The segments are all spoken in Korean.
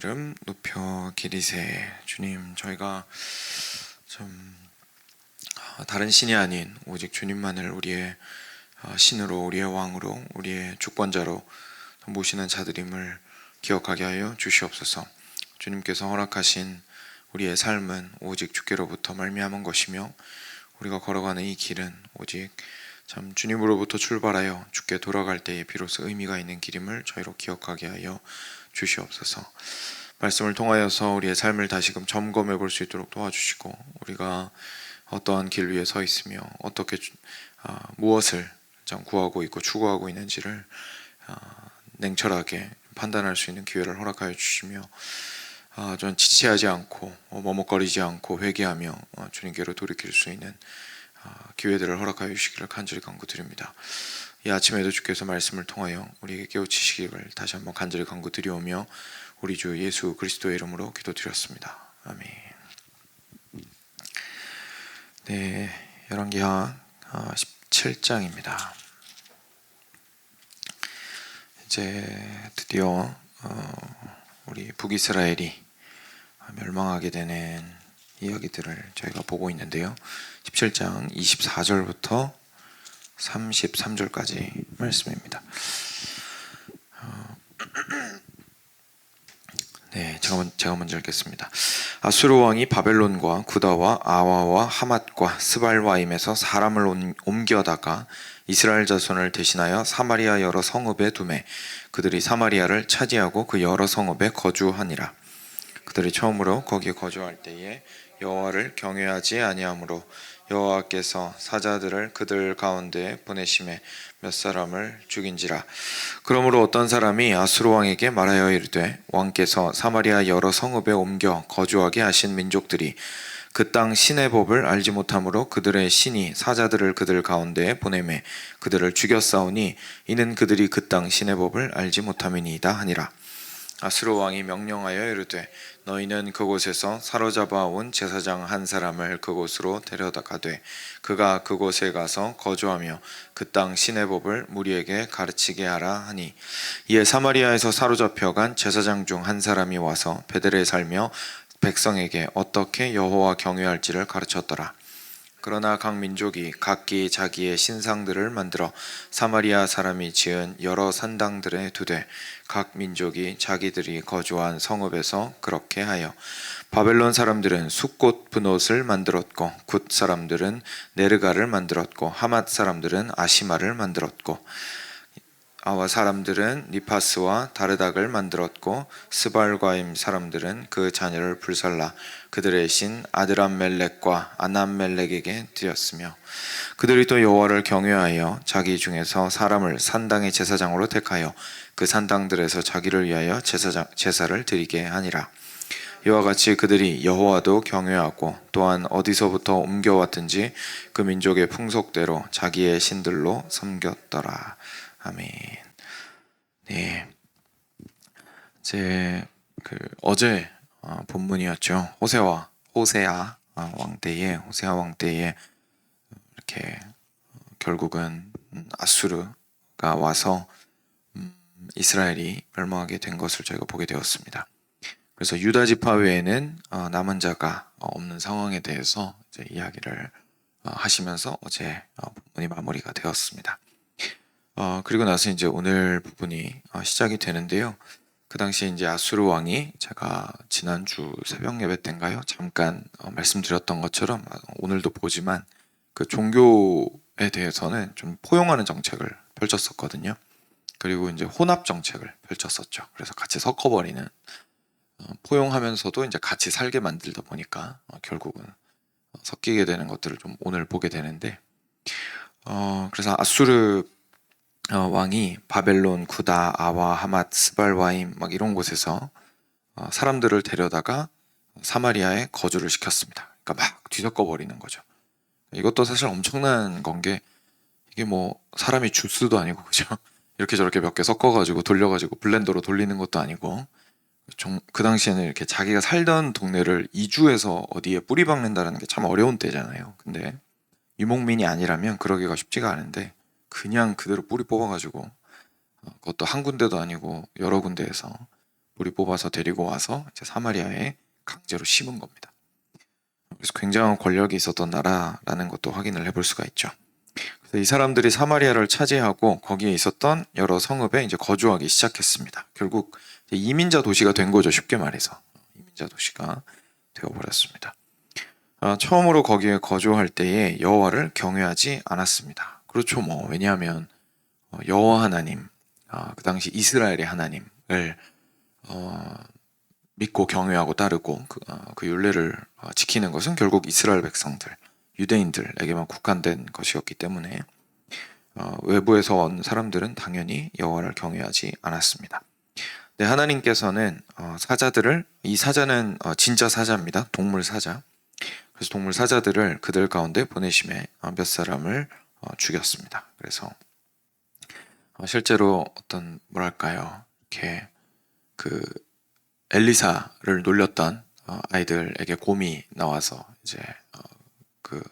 이름 높여 기리세. 주님, 저희가 좀 다른 신이 아닌 오직 주님만을 우리의 신으로, 우리의 왕으로, 우리의 주권자로 모시는 자들임을 기억하게 하여 주시옵소서. 주님께서 허락하신 우리의 삶은 오직 주께로부터 말미암은 것이며, 우리가 걸어가는 이 길은 오직 참 주님으로부터 출발하여 주께 돌아갈 때에 비로소 의미가 있는 길임을 저희로 기억하게 하여 주시옵소서. 말씀을 통하여서 우리의 삶을 다시금 점검해 볼 수 있도록 도와주시고, 우리가 어떠한 길 위에 서 있으며 어떻게 무엇을 참 구하고 있고 추구하고 있는지를 냉철하게 판단할 수 있는 기회를 허락하여 주시며, 전 지체하지 않고 머뭇거리지 않고 회개하며 주님께로 돌이킬 수 있는 기회들을 허락하여 주시기를 간절히 간구드립니다. 이 아침에도 주께서 말씀을 통하여 우리에게 깨우치시기를 다시 한번 간절히 간구드리오며, 우리 주 예수 그리스도의 이름으로 기도드렸습니다. 아멘. 네, 열왕기하 17장입니다. 이제 드디어 우리 북이스라엘이 멸망하게 되는 이야기들을 저희가 보고 있는데요. 17장 24절부터 33절까지 말씀입니다. 네, 제가 먼저 읽겠습니다. 아수르 왕이 바벨론과 구다와 아와와 하맛과 스발와임에서 사람을 옮겨다가 이스라엘 자손을 대신하여 사마리아 여러 성읍에 두매 그들이 사마리아를 차지하고 그 여러 성읍에 거주하니라. 그들이 처음으로 거기 거주할 때에 여호와를 경외하지 아니하므로 여호와께서 사자들을 그들 가운데에 보내심에 몇 사람을 죽인지라. 그러므로 어떤 사람이 아수르 왕에게 말하여 이르되, 왕께서 사마리아 여러 성읍에 옮겨 거주하게 하신 민족들이 그 땅 신의 법을 알지 못하므로 그들의 신이 사자들을 그들 가운데에 보내매 그들을 죽였사오니 이는 그들이 그 땅 신의 법을 알지 못함이니이다 하니라. 아수르 왕이 명령하여 이르되, 너희는 그곳에서 사로잡아 온 제사장 한 사람을 그곳으로 데려다가되 그가 그곳에 가서 거주하며 그 땅 신의 법을 무리에게 가르치게 하라 하니, 이에 사마리아에서 사로잡혀간 제사장 중 한 사람이 와서 베델에 살며 백성에게 어떻게 여호와 경외할지를 가르쳤더라. 그러나 각 민족이 각기 자기의 신상들을 만들어 사마리아 사람이 지은 여러 산당들에 두되 각 민족이 자기들이 거주한 성읍에서 그렇게 하여 바벨론 사람들은 숫꽃 분옷을 만들었고 굿 사람들은 네르가를 만들었고 하맛 사람들은 아시마를 만들었고 아와 사람들은 니파스와 다르닥을 만들었고 스발과임 사람들은 그 자녀를 불살라 그들의 신 아드람멜렉과 아남멜렉에게 드렸으며, 그들이 또 여호와를 경외하여 자기 중에서 사람을 산당의 제사장으로 택하여 그 산당들에서 자기를 위하여 제사를 드리게 하니라. 이와 같이 그들이 여호와도 경외하고 또한 어디서부터 옮겨왔든지 그 민족의 풍속대로 자기의 신들로 섬겼더라. 아멘. 네, 이제 어제 본문이었죠. 호세아 왕 때에 이렇게 결국은 아수르가 와서 이스라엘이 멸망하게 된 것을 저희가 보게 되었습니다. 그래서 유다 지파 외에는 남은 자가 없는 상황에 대해서 이제 이야기를 하시면서 어제 본문이 마무리가 되었습니다. 그리고 나서 이제 오늘 부분이 시작이 되는데요. 그 당시에 이제 아수르 왕이 제가 지난주 새벽 예배 때인가요? 잠깐 말씀드렸던 것처럼 오늘도 보지만 그 종교에 대해서는 좀 포용하는 정책을 펼쳤었거든요. 그리고 이제 혼합 정책을 펼쳤었죠. 그래서 같이 섞어버리는, 포용하면서도 이제 같이 살게 만들다 보니까 결국은 섞이게 되는 것들을 좀 오늘 보게 되는데, 그래서 아수르 왕이 바벨론, 구다, 아와, 하맛, 스발와임 막 이런 곳에서 사람들을 데려다가 사마리아에 거주를 시켰습니다. 그러니까 막 뒤섞어 버리는 거죠. 이것도 사실 엄청난 건 게, 이게 뭐 사람이 주스도 아니고 그죠? 이렇게 저렇게 몇 개 섞어가지고 돌려가지고 블렌더로 돌리는 것도 아니고, 그 당시에는 이렇게 자기가 살던 동네를 이주해서 어디에 뿌리 박는다는 게 참 어려운 때잖아요. 근데 유목민이 아니라면 그러기가 쉽지가 않은데 그냥 그대로 뿌리 뽑아가지고, 그것도 한 군데도 아니고 여러 군데에서 뿌리 뽑아서 데리고 와서 이제 사마리아에 강제로 심은 겁니다. 그래서 굉장한 권력이 있었던 나라라는 것도 확인을 해볼 수가 있죠. 그래서 이 사람들이 사마리아를 차지하고 거기에 있었던 여러 성읍에 이제 거주하기 시작했습니다. 결국 이민자 도시가 된 거죠. 쉽게 말해서 이민자 도시가 되어버렸습니다. 처음으로 거기에 거주할 때에 여호와를 경외하지 않았습니다. 그렇죠. 왜냐하면 여호와 하나님, 그 당시 이스라엘의 하나님을 믿고 경외하고 따르고 그 율례를 지키는 것은 결국 이스라엘 백성들, 유대인들에게만 국한된 것이었기 때문에 외부에서 온 사람들은 당연히 여호와를 경외하지 않았습니다. 네, 하나님께서는 사자들을, 이 사자는 진짜 사자입니다. 동물 사자. 그래서 동물 사자들을 그들 가운데 보내심에 몇 사람을 죽였습니다. 그래서 실제로 어떤 뭐랄까요, 이렇게 그 엘리사를 놀렸던 아이들에게 곰이 나와서 이제 그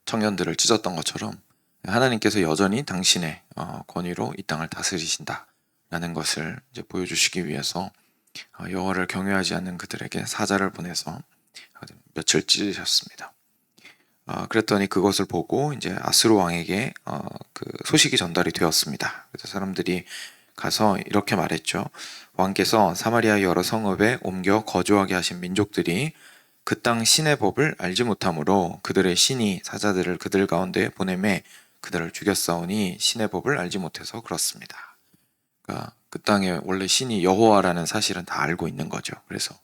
청년들을 찢었던 것처럼 하나님께서 여전히 당신의 권위로 이 땅을 다스리신다라는 것을 이제 보여주시기 위해서 여호와를 경외하지 않는 그들에게 사자를 보내서 며칠 찢으셨습니다. 그랬더니 그것을 보고 이제 아수르 왕에게 그 소식이 전달이 되었습니다. 그래서 사람들이 가서 이렇게 말했죠. 왕께서 사마리아 여러 성읍에 옮겨 거주하게 하신 민족들이 그 땅 신의 법을 알지 못하므로 그들의 신이 사자들을 그들 가운데 보내매 그들을 죽였사오니 신의 법을 알지 못해서 그렇습니다. 그러니까 그 땅에 원래 신이 여호와라는 사실은 다 알고 있는 거죠. 그래서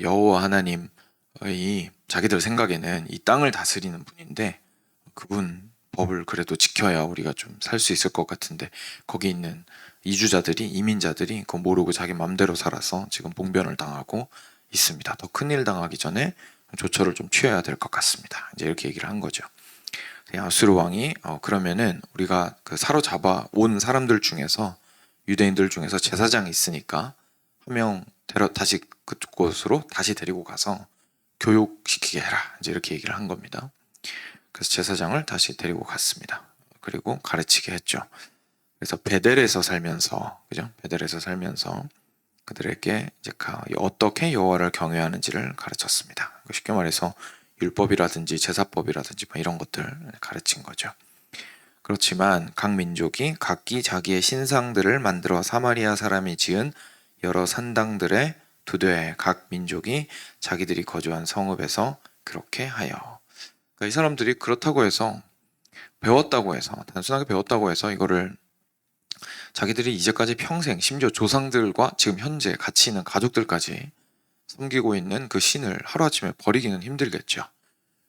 여호와 하나님의 자기들 생각에는 이 땅을 다스리는 분인데 그분 법을 그래도 지켜야 우리가 좀 살 수 있을 것 같은데 거기 있는 이주자들이, 이민자들이 그거 모르고 자기 맘대로 살아서 지금 봉변을 당하고 있습니다. 더 큰일 당하기 전에 조처를 좀 취해야 될 것 같습니다. 이제 이렇게 얘기를 한 거죠. 아수르 왕이 그러면은 우리가 그 사로잡아 온 사람들 중에서, 유대인들 중에서 제사장이 있으니까 한 명 다시 그곳으로 다시 데리고 가서 교육시키게 해라. 이제 이렇게 얘기를 한 겁니다. 그래서 제사장을 다시 데리고 갔습니다. 그리고 가르치게 했죠. 그래서 베델에서 살면서, 그죠? 베델에서 살면서 그들에게 이제 어떻게 여호와를 경외하는지를 가르쳤습니다. 쉽게 말해서 율법이라든지 제사법이라든지 이런 것들 가르친 거죠. 그렇지만 각 민족이 각기 자기의 신상들을 만들어 사마리아 사람이 지은 여러 산당들에 두되 각 민족이 자기들이 거주한 성읍에서 그렇게 하여. 그러니까 이 사람들이 그렇다고 해서, 배웠다고 해서, 단순하게 배웠다고 해서 이거를 자기들이 이제까지 평생, 심지어 조상들과 지금 현재 같이 있는 가족들까지 섬기고 있는 그 신을 하루아침에 버리기는 힘들겠죠.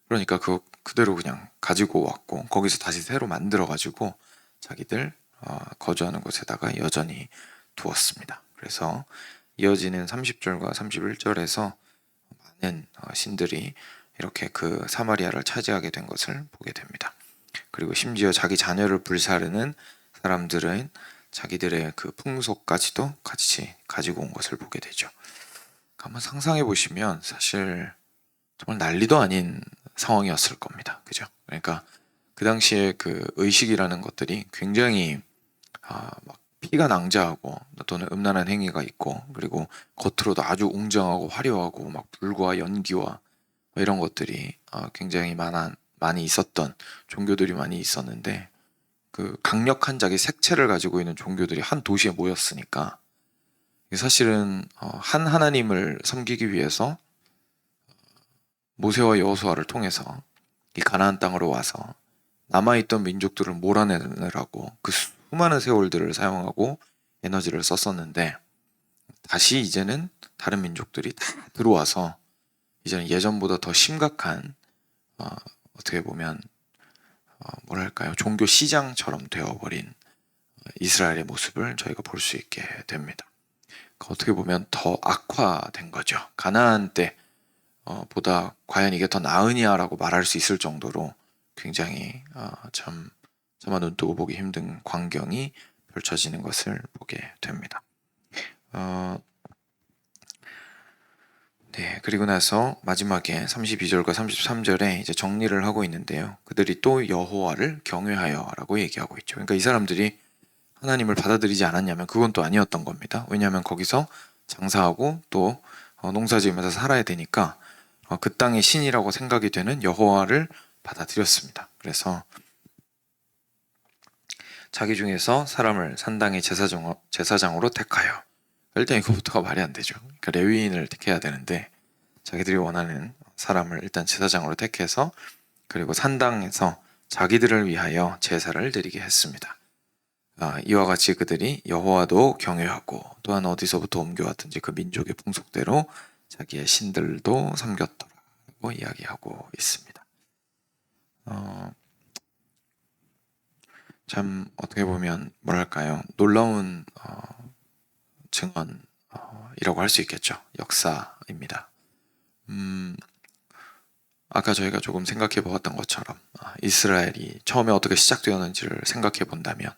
그러니까 그대로 그냥 가지고 왔고 거기서 다시 새로 만들어가지고 자기들 거주하는 곳에다가 여전히 두었습니다. 그래서 이어지는 30절과 31절에서 많은 신들이 이렇게 그 사마리아를 차지하게 된 것을 보게 됩니다. 그리고 심지어 자기 자녀를 불사르는 사람들은 자기들의 그 풍속까지도 같이 가지고 온 것을 보게 되죠. 한번 상상해 보시면 사실 정말 난리도 아닌 상황이었을 겁니다. 그죠? 그러니까 그 당시에 그 의식이라는 것들이 굉장히 막 피가 낭자하고 또는 음란한 행위가 있고, 그리고 겉으로도 아주 웅장하고 화려하고 막 불과 연기와 이런 것들이 굉장히 많이 있었던 종교들이 많이 있었는데, 그 강력한 자기 색채를 가지고 있는 종교들이 한 도시에 모였으니까 사실은 한 하나님을 섬기기 위해서 모세와 여호수아를 통해서 이 가나안 땅으로 와서 남아있던 민족들을 몰아내느라고 그 수많은 세월들을 사용하고 에너지를 썼었는데, 다시 이제는 다른 민족들이 다 들어와서 이제는 예전보다 더 심각한 어떻게 보면 뭐랄까요, 종교 시장처럼 되어버린 이스라엘의 모습을 저희가 볼 수 있게 됩니다. 어떻게 보면 더 악화된 거죠. 가나안 때 보다 과연 이게 더 나으냐라고 말할 수 있을 정도로 굉장히 차마 눈 뜨고 보기 힘든 광경이 펼쳐지는 것을 보게 됩니다. 네, 그리고 나서 마지막에 32절과 33절에 이제 정리를 하고 있는데요. 그들이 또 여호와를 경외하여라고 얘기하고 있죠. 그러니까 이 사람들이 하나님을 받아들이지 않았냐면 그건 또 아니었던 겁니다. 왜냐하면 거기서 장사하고 또 농사지으면서 살아야 되니까 그 땅의 신이라고 생각이 되는 여호와를 받아들였습니다. 그래서 자기 중에서 사람을 산당의 제사장으로 택하여, 일단 이거부터가 말이 안 되죠. 그러니까 레위인을 택해야 되는데 자기들이 원하는 사람을 일단 제사장으로 택해서 그리고 산당에서 자기들을 위하여 제사를 드리게 했습니다. 이와 같이 그들이 여호와도 경외하고 또한 어디서부터 옮겨왔든지 그 민족의 풍속대로 자기의 신들도 섬겼더라고 이야기하고 있습니다. 참 어떻게 보면 뭐랄까요, 놀라운 증언이라고 할 수 있겠죠. 역사입니다. 아까 저희가 조금 생각해 보았던 것처럼 이스라엘이 처음에 어떻게 시작되었는지를 생각해 본다면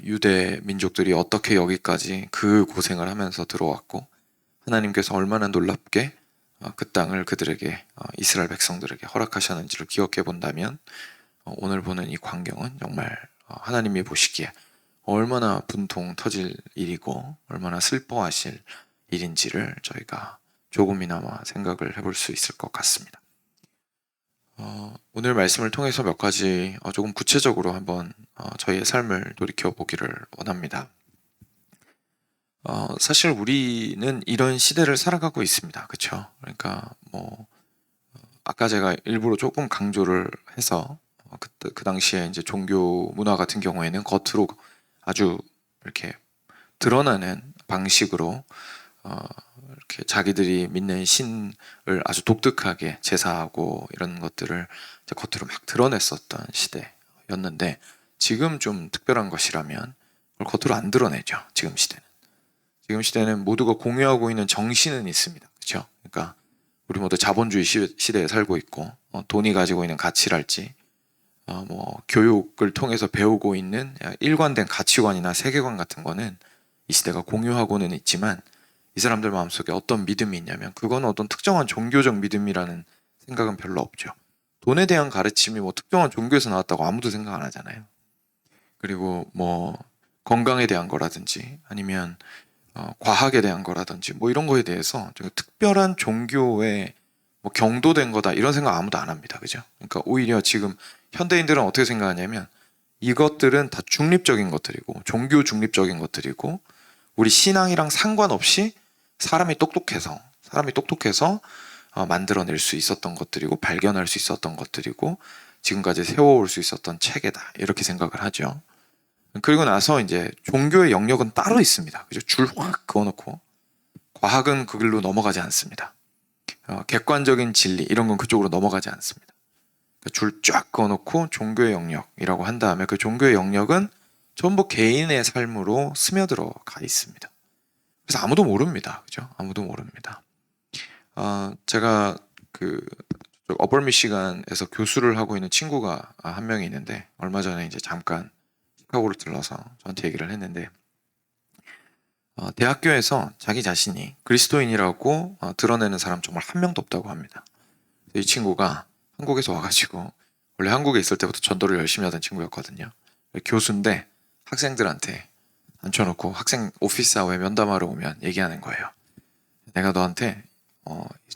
유대 민족들이 어떻게 여기까지 그 고생을 하면서 들어왔고 하나님께서 얼마나 놀랍게 그 땅을 그들에게 이스라엘 백성들에게 허락하셨는지를 기억해 본다면 오늘 보는 이 광경은 정말 하나님이 보시기에 얼마나 분통 터질 일이고 얼마나 슬퍼하실 일인지를 저희가 조금이나마 생각을 해볼 수 있을 것 같습니다. 오늘 말씀을 통해서 몇 가지 조금 구체적으로 한번 저희의 삶을 돌이켜보기를 원합니다. 사실 우리는 이런 시대를 살아가고 있습니다. 그렇죠? 그러니까 아까 제가 일부러 조금 강조를 해서 그 당시에 이제 종교 문화 같은 경우에는 겉으로 아주 이렇게 드러나는 방식으로 이렇게 자기들이 믿는 신을 아주 독특하게 제사하고 이런 것들을 이제 겉으로 막 드러냈었던 시대였는데 지금 좀 특별한 것이라면 그걸 겉으로 안 드러내죠. 지금 시대는 모두가 공유하고 있는 정신은 있습니다. 그렇죠? 그러니까 우리 모두 자본주의 시대에 살고 있고 돈이 가지고 있는 가치랄지 교육을 통해서 배우고 있는 일관된 가치관이나 세계관 같은 거는 이 시대가 공유하고는 있지만 이 사람들 마음속에 어떤 믿음이 있냐면 그건 어떤 특정한 종교적 믿음이라는 생각은 별로 없죠. 돈에 대한 가르침이 특정한 종교에서 나왔다고 아무도 생각 안 하잖아요. 그리고 건강에 대한 거라든지 아니면 과학에 대한 거라든지 이런 거에 대해서 특별한 종교에 경도된 거다 이런 생각 아무도 안 합니다. 그죠? 그러니까 오히려 지금 현대인들은 어떻게 생각하냐면 이것들은 다 중립적인 것들이고 종교 중립적인 것들이고 우리 신앙이랑 상관없이 사람이 똑똑해서 만들어낼 수 있었던 것들이고 발견할 수 있었던 것들이고 지금까지 세워올 수 있었던 체계다 이렇게 생각을 하죠. 그리고 나서 이제 종교의 영역은 따로 있습니다. 그죠? 줄 확 그어놓고 과학은 그 길로 넘어가지 않습니다. 객관적인 진리 이런 건 그쪽으로 넘어가지 않습니다. 줄 쫙 그어놓고 종교의 영역이라고 한 다음에 그 종교의 영역은 전부 개인의 삶으로 스며들어 가 있습니다. 그래서 아무도 모릅니다. 그죠? 아무도 모릅니다. 제가 어버 미시간에서 교수를 하고 있는 친구가 한 명이 있는데 얼마 전에 이제 잠깐 시카고를 들러서 저한테 얘기를 했는데 대학교에서 자기 자신이 그리스도인이라고 드러내는 사람 정말 한 명도 없다고 합니다. 이 친구가 한국에서 와가지고 원래 한국에 있을 때부터 전도를 열심히 하던 친구였거든요. 교수인데 학생들한테 앉혀놓고 학생 오피스 아워에 면담하러 오면 얘기하는 거예요. 내가 너한테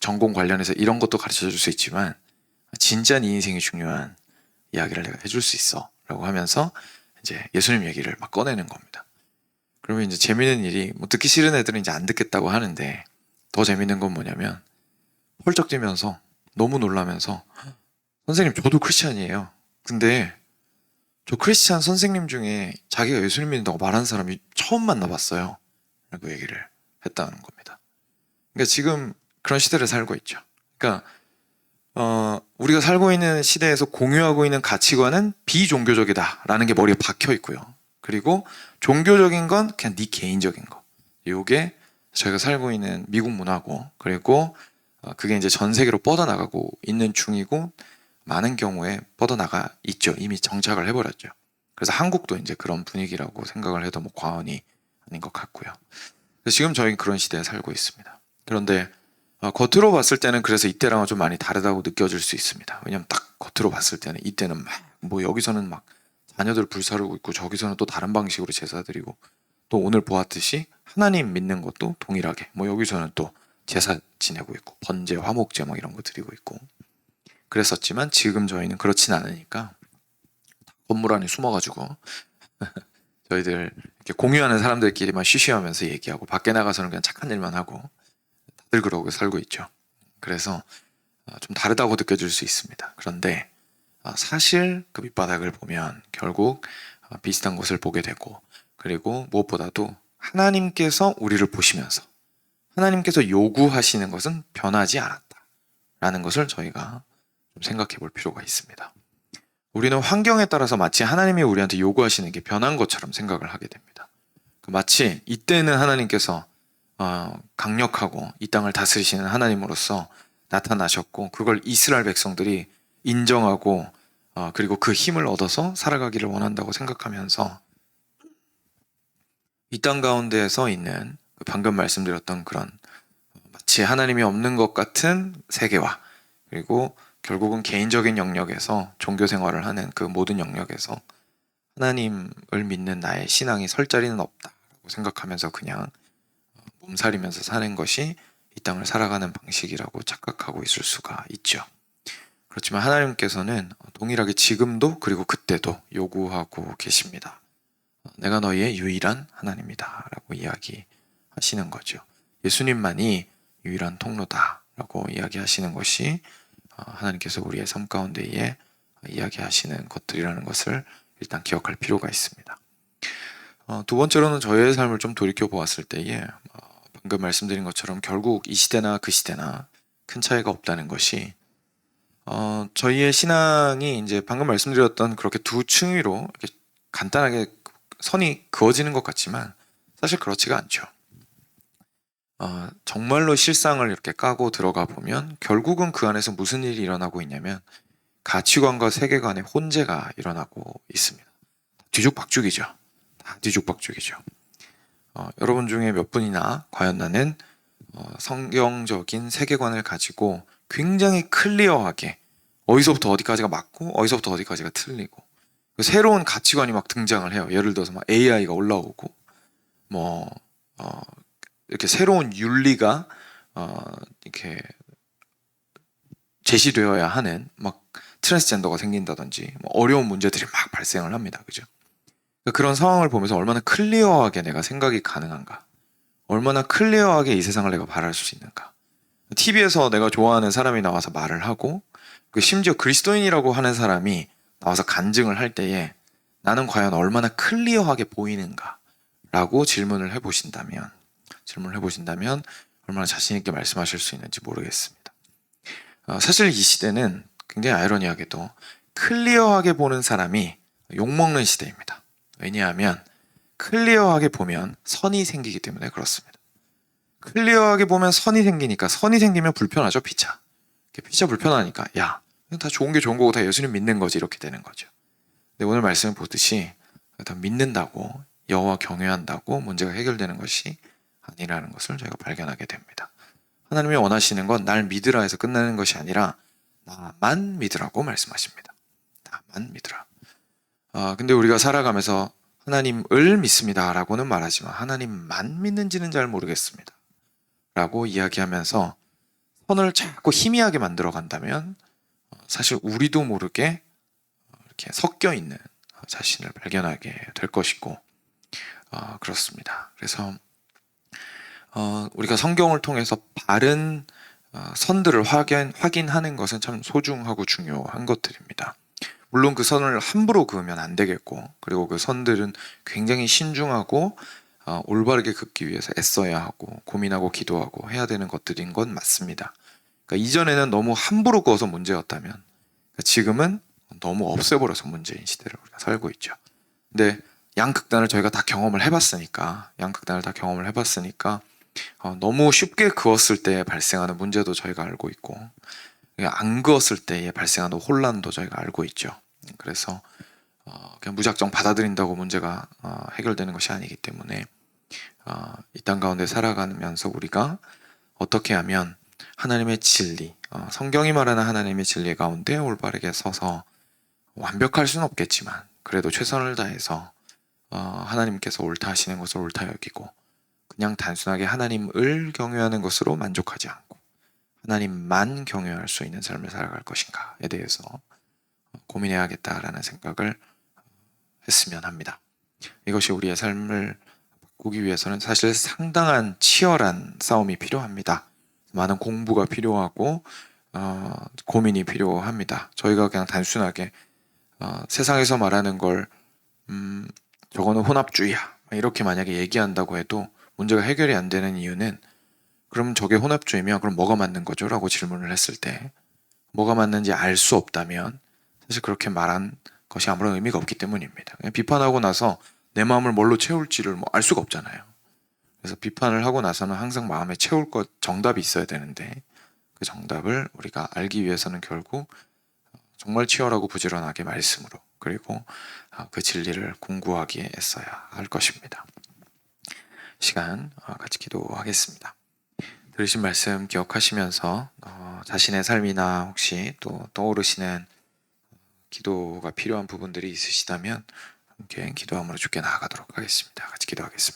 전공 관련해서 이런 것도 가르쳐 줄 수 있지만 진짜 네 인생이 중요한 이야기를 내가 해줄 수 있어 라고 하면서 이제 예수님 얘기를 막 꺼내는 겁니다. 그러면 이제 재밌는 일이 듣기 싫은 애들은 이제 안 듣겠다고 하는데 더 재밌는 건 뭐냐면 펄쩍 뛰면서 너무 놀라면서 선생님 저도 크리스찬이에요. 근데 저 크리스찬 선생님 중에 자기가 예수님 믿는다고 말하는 사람이 처음 만나봤어요. 라고 얘기를 했다는 겁니다. 그러니까 지금 그런 시대를 살고 있죠. 그러니까 우리가 살고 있는 시대에서 공유하고 있는 가치관은 비종교적이다라는 게 머리에 박혀 있고요. 그리고 종교적인 건 그냥 네 개인적인 거. 요게 저희가 살고 있는 미국 문화고 그리고 그게 이제 전 세계로 뻗어나가고 있는 중이고 많은 경우에 뻗어나가 있죠. 이미 정착을 해버렸죠. 그래서 한국도 이제 그런 분위기라고 생각을 해도 과언이 아닌 것 같고요. 그래서 지금 저희는 그런 시대에 살고 있습니다. 그런데 겉으로 봤을 때는 그래서 이때랑은 좀 많이 다르다고 느껴질 수 있습니다. 왜냐면 딱 겉으로 봤을 때는 이때는 여기서는 자녀들 불사르고 있고 저기서는 또 다른 방식으로 제사 드리고 또 오늘 보았듯이 하나님 믿는 것도 동일하게 여기서는 또 제사 지내고 있고 번제, 화목제 이런 거 드리고 있고 그랬었지만 지금 저희는 그렇진 않으니까 건물 안에 숨어가지고 저희들 이렇게 공유하는 사람들끼리만 쉬쉬하면서 얘기하고 밖에 나가서는 그냥 착한 일만 하고 다들 그러고 살고 있죠. 그래서 좀 다르다고 느껴질 수 있습니다. 그런데 사실 그 밑바닥을 보면 결국 비슷한 것을 보게 되고 그리고 무엇보다도 하나님께서 우리를 보시면서 하나님께서 요구하시는 것은 변하지 않았다라는 것을 저희가 좀 생각해 볼 필요가 있습니다. 우리는 환경에 따라서 마치 하나님이 우리한테 요구하시는 게 변한 것처럼 생각을 하게 됩니다. 마치 이때는 하나님께서 강력하고 이 땅을 다스리시는 하나님으로서 나타나셨고 그걸 이스라엘 백성들이 인정하고 그리고 그 힘을 얻어서 살아가기를 원한다고 생각하면서 이 땅 가운데에서 있는 방금 말씀드렸던 그런 마치 하나님이 없는 것 같은 세계와 그리고 결국은 개인적인 영역에서 종교 생활을 하는 그 모든 영역에서 하나님을 믿는 나의 신앙이 설 자리는 없다고 생각하면서 그냥 몸살이면서 사는 것이 이 땅을 살아가는 방식이라고 착각하고 있을 수가 있죠. 그렇지만 하나님께서는 동일하게 지금도 그리고 그때도 요구하고 계십니다. 내가 너희의 유일한 하나님이다 라고 이야기하시는 거죠. 예수님만이 유일한 통로다 라고 이야기하시는 것이 하나님께서 우리의 삶 가운데에 이야기하시는 것들이라는 것을 일단 기억할 필요가 있습니다. 두 번째로는 저의 삶을 좀 돌이켜 보았을 때에 방금 말씀드린 것처럼 결국 이 시대나 그 시대나 큰 차이가 없다는 것이 저희의 신앙이 이제 방금 말씀드렸던 그렇게 두 층위로 이렇게 간단하게 선이 그어지는 것 같지만 사실 그렇지가 않죠. 정말로 실상을 이렇게 까고 들어가 보면 결국은 그 안에서 무슨 일이 일어나고 있냐면 가치관과 세계관의 혼재가 일어나고 있습니다. 뒤죽박죽이죠. 다 뒤죽박죽이죠. 여러분 중에 몇 분이나 과연 나는 성경적인 세계관을 가지고 굉장히 클리어하게 어디서부터 어디까지가 맞고 어디서부터 어디까지가 틀리고 새로운 가치관이 막 등장을 해요. 예를 들어서 막 AI가 올라오고 이렇게 새로운 윤리가 이렇게 제시되어야 하는 막 트랜스젠더가 생긴다든지 어려운 문제들이 막 발생을 합니다. 그죠? 그런 상황을 보면서 얼마나 클리어하게 내가 생각이 가능한가, 얼마나 클리어하게 이 세상을 내가 바라볼 수 있는가. TV에서 내가 좋아하는 사람이 나와서 말을 하고 심지어 그리스도인이라고 하는 사람이 나와서 간증을 할 때에 나는 과연 얼마나 클리어하게 보이는가 라고 질문을 해보신다면 얼마나 자신 있게 말씀하실 수 있는지 모르겠습니다. 사실 이 시대는 굉장히 아이러니하게도 클리어하게 보는 사람이 욕먹는 시대입니다. 왜냐하면 클리어하게 보면 선이 생기기 때문에 그렇습니다. 클리어하게 보면 선이 생기니까, 선이 생기면 불편하죠. 피차 불편하니까 야, 다 좋은 게 좋은 거고 다 예수님 믿는 거지, 이렇게 되는 거죠. 근데 오늘 말씀을 보듯이 다 믿는다고, 여호와 경외한다고 문제가 해결되는 것이 아니라는 것을 저희가 발견하게 됩니다. 하나님이 원하시는 건 날 믿으라 해서 끝나는 것이 아니라 나만 믿으라고 말씀하십니다. 나만 믿으라. 근데 우리가 살아가면서 하나님을 믿습니다 라고는 말하지만 하나님만 믿는지는 잘 모르겠습니다 라고 이야기하면서 선을 자꾸 희미하게 만들어 간다면 사실 우리도 모르게 이렇게 섞여 있는 자신을 발견하게 될 것이고 그렇습니다. 그래서 우리가 성경을 통해서 바른 선들을 확인하는 것은 참 소중하고 중요한 것들입니다. 물론 그 선을 함부로 그으면 안 되겠고, 그리고 그 선들은 굉장히 신중하고 올바르게 긋기 위해서 애써야 하고 고민하고 기도하고 해야 되는 것들인 건 맞습니다. 그러니까 이전에는 너무 함부로 그어서 문제였다면 지금은 너무 없애버려서 문제인 시대를 우리가 살고 있죠. 근데 양극단을 저희가 다 경험을 해봤으니까 너무 쉽게 그었을 때 발생하는 문제도 저희가 알고 있고 안 그었을 때에 발생하는 혼란도 저희가 알고 있죠. 그래서 그냥 무작정 받아들인다고 문제가 해결되는 것이 아니기 때문에 이 땅 가운데 살아가면서 우리가 어떻게 하면 하나님의 진리, 성경이 말하는 하나님의 진리 가운데 올바르게 서서 완벽할 수는 없겠지만 그래도 최선을 다해서 하나님께서 옳다 하시는 것을 옳다 여기고 그냥 단순하게 하나님을 경외하는 것으로 만족하지 않고 하나님만 경외할 수 있는 삶을 살아갈 것인가에 대해서 고민해야겠다라는 생각을 했으면 합니다. 이것이 우리의 삶을 바꾸기 위해서는 사실 상당한 치열한 싸움이 필요합니다. 많은 공부가 필요하고 고민이 필요합니다. 저희가 그냥 단순하게 세상에서 말하는 걸 저거는 혼합주의야 이렇게 만약에 얘기한다고 해도 문제가 해결이 안 되는 이유는 그럼 저게 혼합주의면 그럼 뭐가 맞는 거죠? 라고 질문을 했을 때 뭐가 맞는지 알 수 없다면 사실 그렇게 말한 것이 아무런 의미가 없기 때문입니다. 그냥 비판하고 나서 내 마음을 뭘로 채울지를 뭐 알 수가 없잖아요. 그래서 비판을 하고 나서는 항상 마음에 채울 것 정답이 있어야 되는데 그 정답을 우리가 알기 위해서는 결국 정말 치열하고 부지런하게 말씀으로 그리고 그 진리를 공부하기에 애써야 할 것입니다. 시간 같이 기도하겠습니다. 들으신 말씀 기억하시면서 자신의 삶이나 혹시 또 떠오르시는 기도가 필요한 부분들이 있으시다면 함께 기도함으로 주께 나아가도록 하겠습니다. 같이 기도하겠습니다.